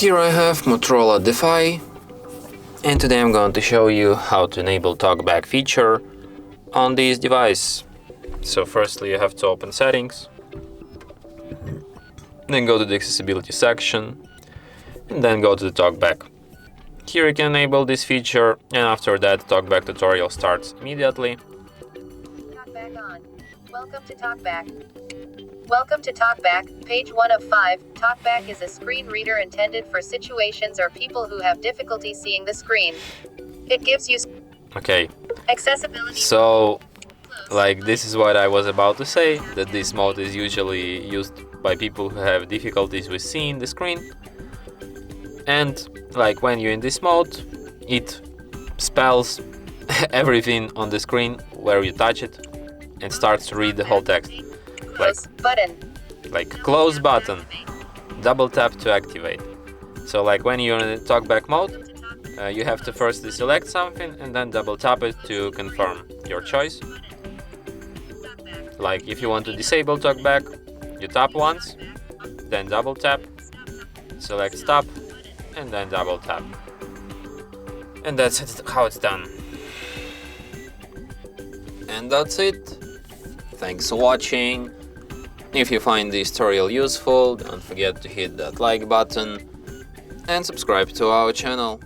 Here I have Motorola Defy, and today I'm going to show you how to enable TalkBack feature on this device. So firstly you have to open settings, then go to the accessibility section, and then go to the TalkBack. Here you can enable this feature, and after that TalkBack tutorial starts immediately. TalkBack on. Welcome to TalkBack. Welcome to TalkBack, page 1 of 5. TalkBack is a screen reader intended for situations or people who have difficulty seeing the screen. It gives you accessibility. So, this is what I was about to say, that this mode is usually used by people who have difficulties with seeing the screen. And when you're in this mode, it spells everything on the screen where you touch it and starts to read the whole text. Close button. Close button, double tap to activate. So when you're in the TalkBack mode, you have to firstly select something and then double tap it to confirm your choice. If you want to disable TalkBack, you tap once, then double tap, select stop, and then double tap. And that's how it's done. And that's it. Thanks for watching. If you find this tutorial useful, don't forget to hit that like button and subscribe to our channel.